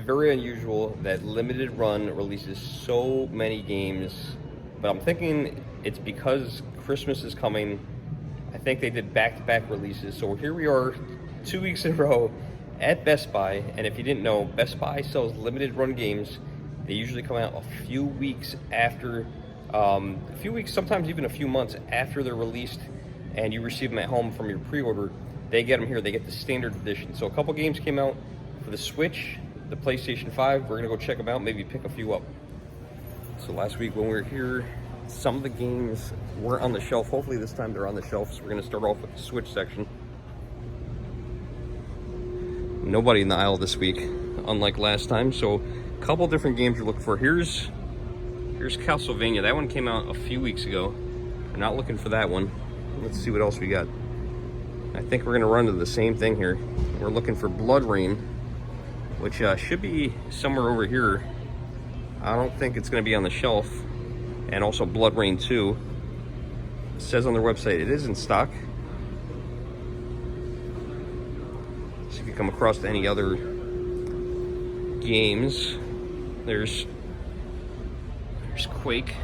very unusual that limited run releases so many games, but I'm thinking it's because Christmas is coming. I think they did back-to-back releases, so here we are 2 weeks in a row at Best Buy. And if you didn't know, Best Buy sells limited run games. They usually come out a few weeks after, a few weeks, sometimes even a few months after they're released, and you receive them at home from your pre-order. They get them here. They get the standard edition. So a couple games came out for the Switch, the PlayStation 5. We're gonna go check them out, maybe pick a few up. So last week when we were here, some of the games weren't on the shelf. Hopefully this time they're on the shelf. So we're gonna start off with the Switch section. Nobody in the aisle this week, unlike last time. So a couple different games you're looking for. Here's Castlevania. That one came out a few weeks ago. We're not looking for that one. Let's see what else we got. I think we're gonna run to the same thing here. We're looking for Blood Rain, which should be somewhere over here. I don't think it's gonna be on the shelf. And also Blood Rain 2. It says on their website it is in stock. See if you come across any other games. There's Quake,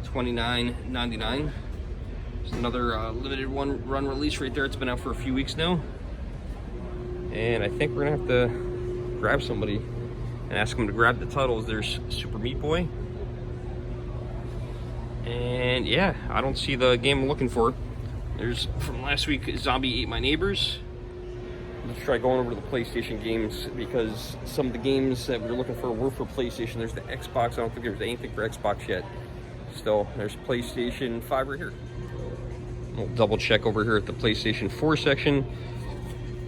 $29.99. There's another limited run release right there. It's been out for a few weeks now. And I think we're gonna have to grab somebody and ask them to grab the titles. There's Super Meat Boy. And yeah, I don't see the game I'm looking for. There's from last week, Zombie Ate My Neighbors. Let's try going over to the PlayStation games because some of the games that we were looking for were for PlayStation. There's the Xbox. I don't think there's anything for Xbox yet. Still, there's PlayStation 5 right here. We'll double check over here at the PlayStation 4 section.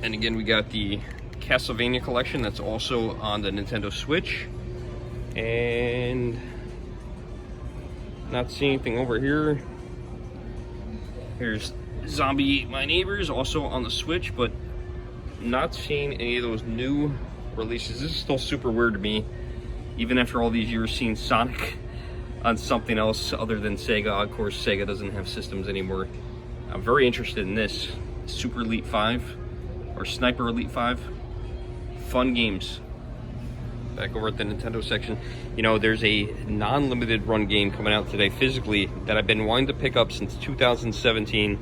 And again, we got the Castlevania collection that's also on the Nintendo Switch. And not seeing anything over here. Here's Zombie Ate My Neighbors, also on the Switch, but not seeing any of those new releases. This is still super weird to me, even after all these years seeing Sonic on something else other than Sega. Of course, Sega doesn't have systems anymore. I'm very interested in this Super Elite 5 or Sniper Elite 5. Fun games. Back over at the Nintendo section, you know, there's a non-limited run game coming out today physically that I've been wanting to pick up since 2017.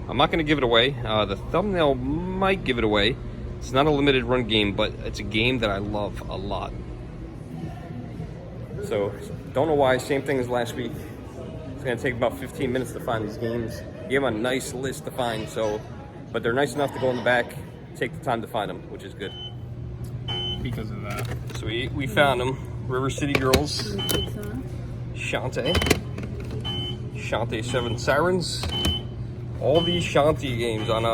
I'm not going to give it away. The thumbnail might give it away. It's not a limited run game, but it's a game that I love a lot. So, don't know why. Same thing as last week. It's going to take about 15 minutes to find these games. You have a nice list to find, so, but they're nice enough to go in the back, take the time to find them, which is good. Because of that. So we found them. River City Girls, Shantae 7 Sirens. All these Shantae games on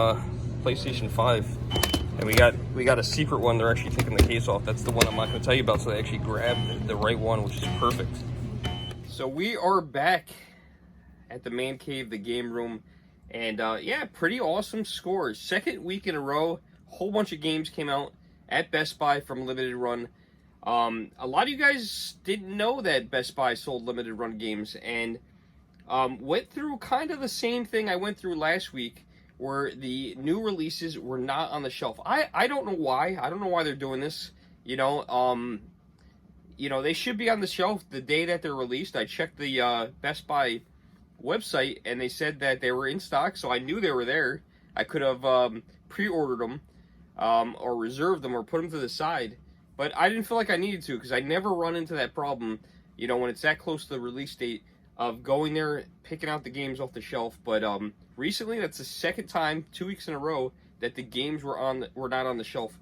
PlayStation 5. And we got a secret one. They're actually taking the case off. That's the one I'm not going to tell you about, so they actually grabbed the right one, which is perfect. So we are back at the man cave, the game room, and yeah, pretty awesome scores. Second week in a row, whole bunch of games came out at Best Buy from limited run. A lot of you guys didn't know that Best Buy sold limited run games, and went through kind of the same thing I went through last week, where the new releases were not on the shelf. I don't know why. I don't know why they're doing this. You know, they should be on the shelf the day that they're released. I checked the Best Buy website, and they said that they were in stock, so I knew they were there. I could have pre-ordered them, or reserved them, or put them to the side. But I didn't feel like I needed to, because I never run into that problem, you know, when it's that close to the release date, of going there, picking out the games off the shelf. But recently, that's the second time, 2 weeks in a row, that the games were not on the shelf.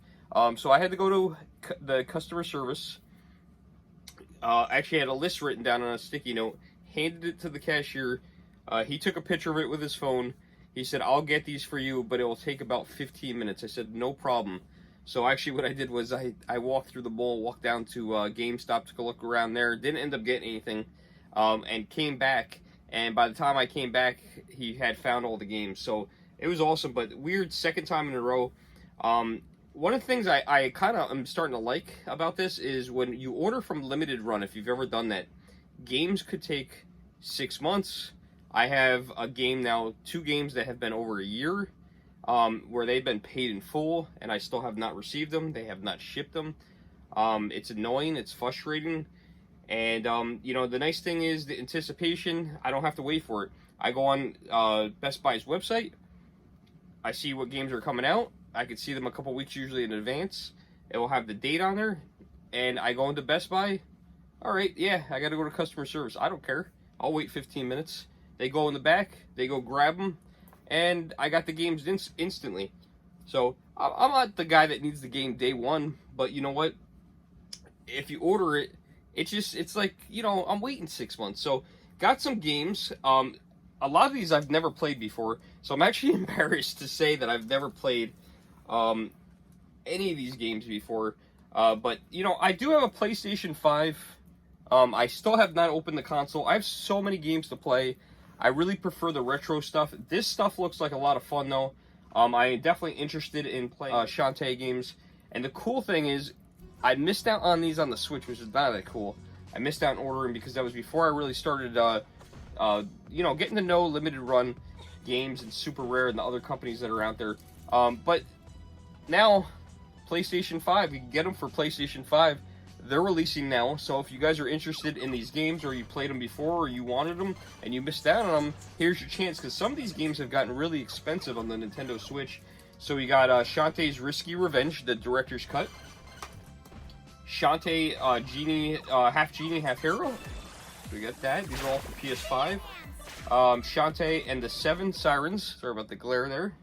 So I had to go to the customer service. Actually had a list written down on a sticky note, handed it to the cashier. He took a picture of it with his phone. He said, "I'll get these for you, but it will take about 15 minutes. I said, "No problem." So actually what I did was I walked through the mall, walked down to GameStop, took a look around there, didn't end up getting anything, and came back. And by the time I came back, he had found all the games. So it was awesome, but weird second time in a row. One of the things I kind of am starting to like about this is when you order from limited run, if you've ever done that, games could take 6 months. I have a game now, 2 games that have been over a year, where they've been paid in full, and I still have not received them. They have not shipped them. It's annoying, it's frustrating, and you know, the nice thing is the anticipation. I don't have to wait for it. I go on Best Buy's website. I see what games are coming out. I can see them a couple weeks usually in advance. It will have the date on there, and I go into Best Buy. All right, yeah, I got to go to customer service. I don't care. I'll wait 15 minutes. They go in the back, they go grab them, and I got the games instantly. So I'm not the guy that needs the game day one, but you know what? If you order it, it's like, you know, I'm waiting 6 months. So got some games. A lot of these I've never played before, so I'm actually embarrassed to say that I've never played any of these games before. But you know, I do have a PlayStation 5. I still have not opened the console. I have so many games to play. I really prefer the retro stuff. This stuff looks like a lot of fun though. I am definitely interested in playing Shantae games. And the cool thing is, I missed out on these on the Switch, which is not that cool. I missed out on ordering because that was before I really started, you know, getting to know limited run games and Super Rare and the other companies that are out there. But now, PlayStation 5, you can get them for PlayStation 5. They're releasing now, so if you guys are interested in these games, or you played them before, or you wanted them, and you missed out on them, here's your chance, because some of these games have gotten really expensive on the Nintendo Switch. So we got Shantae's Risky Revenge, the Director's Cut. Shantae Genie, Half Genie, Half Hero. We got that. These are all for PS5. Shantae and the Seven Sirens. Sorry about the glare there.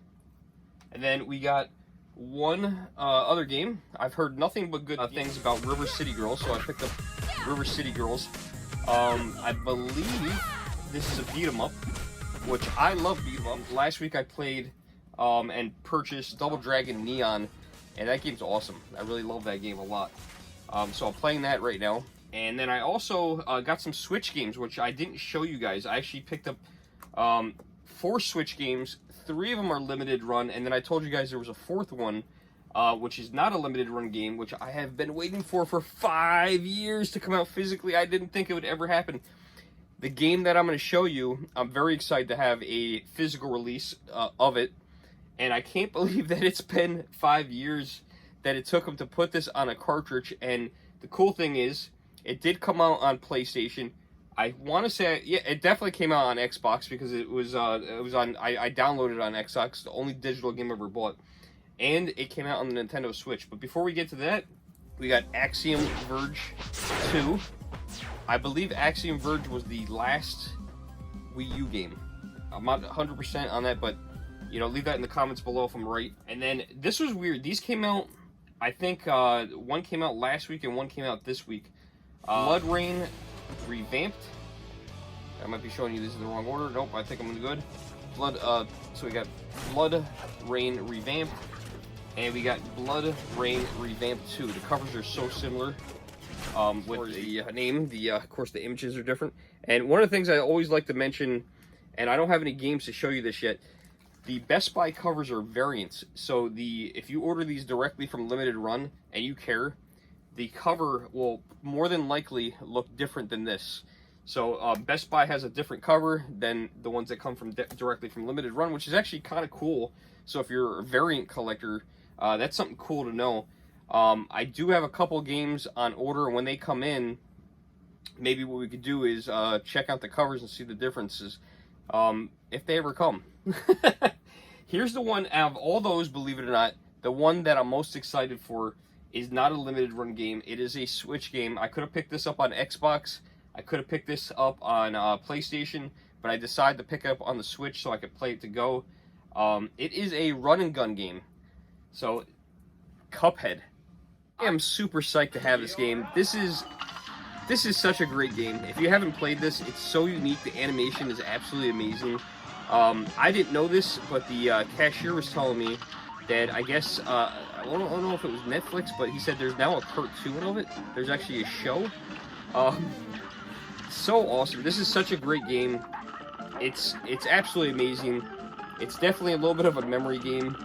And then we got one other game. I've heard nothing but good things about River City Girls, so I picked up River City Girls. I believe this is a beat 'em up, which I love beat 'em up. Last week I played and purchased Double Dragon Neon, and that game's awesome. I really love that game a lot. So I'm playing that right now. And then I also got some Switch games, which I didn't show you guys. I actually picked up 4 Switch games. 3 of them are limited run, and then I told you guys there was a 4th one, which is not a limited run game, which I have been waiting for 5 years to come out physically. I didn't think it would ever happen. The game that I'm going to show you, I'm very excited to have a physical release of it, and I can't believe that it's been 5 years that it took them to put this on a cartridge. And the cool thing is, it did come out on PlayStation. I want to say, yeah, it definitely came out on Xbox, because it was on. I downloaded it on Xbox, the only digital game I ever bought, and it came out on the Nintendo Switch. But before we get to that, we got Axiom Verge 2. I believe Axiom Verge was the last Wii U game. I'm not 100% on that, but you know, leave that in the comments below if I'm right. And then this was weird. These came out, I think one came out last week and one came out this week. Blood Rain Revamped. I might be showing you this in the wrong order. Nope, I think I'm good. So we got Blood Rain Revamped, and we got Blood Rain Revamped 2. The covers are so similar. With the name, of course the images are different. And one of the things I always like to mention, and I don't have any games to show you this yet, the Best Buy covers are variants. So if you order these directly from Limited Run and you care, the cover will more than likely look different than this. So Best Buy has a different cover than the ones that come from directly from Limited Run, which is actually kind of cool. So if you're a variant collector, that's something cool to know. I do have a couple games on order, and when they come in, maybe what we could do is check out the covers and see the differences, if they ever come. Here's the one out of all those, believe it or not, the one that I'm most excited for is not a limited run game. It is a Switch game. I could have picked this up on Xbox. I could have picked this up on PlayStation, but I decided to pick it up on the Switch so I could play it to go. It is a run and gun game. So, Cuphead. I am super psyched to have this game. This is such a great game. If you haven't played this, it's so unique. The animation is absolutely amazing. I didn't know this, but the cashier was telling me that I guess, I don't know if it was Netflix, but he said there's now a cartoon of it. There's actually a show. So awesome. This is such a great game. It's absolutely amazing. It's definitely a little bit of a memory game,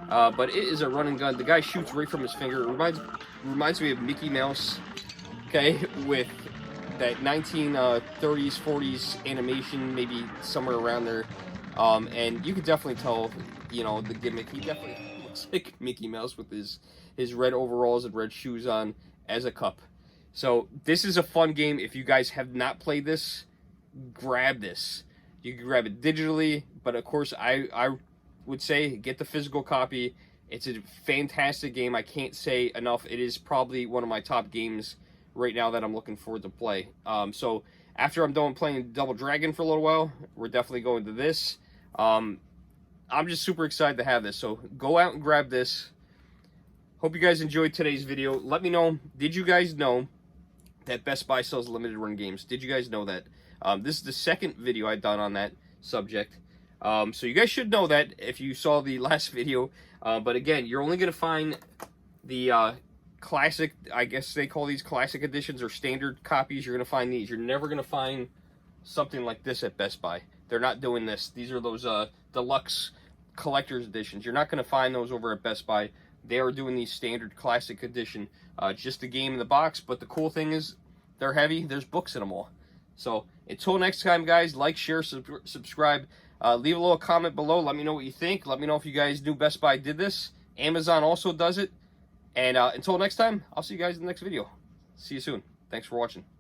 but it is a run and gun. The guy shoots right from his finger. It reminds me of Mickey Mouse, okay, with that 1930s, 40s animation, maybe somewhere around there. And you can definitely tell, you know, the gimmick. He definitely looks like Mickey Mouse with his red overalls and red shoes on. as a cup. So this is a fun game. If you guys have not played this, grab this. You can grab it digitally, but of course I would say get the physical copy. It's a fantastic game. I can't say enough. It is probably one of my top games right now that I'm looking forward to play. So after I'm done playing Double Dragon for a little while, we're definitely going to this. I'm just super excited to have this. So go out and grab this. Hope you guys enjoyed today's video. Let me know, did you guys know that Best Buy sells limited run games? Did you guys know that? This is the second video I've done on that subject. So you guys should know that if you saw the last video. But again, you're only going to find the classic, I guess they call these classic editions or standard copies. You're going to find these. You're never going to find something like this at Best Buy. They're not doing this. These are those deluxe collector's editions. You're not going to find those over at Best Buy. They are doing these standard classic edition. Just a game in the box, but the cool thing is they're heavy. There's books in them all. So until next time, guys, like, share, subscribe. Leave a little comment below. Let me know what you think. Let me know if you guys knew Best Buy did this. Amazon also does it. And until next time, I'll see you guys in the next video. See you soon. Thanks for watching.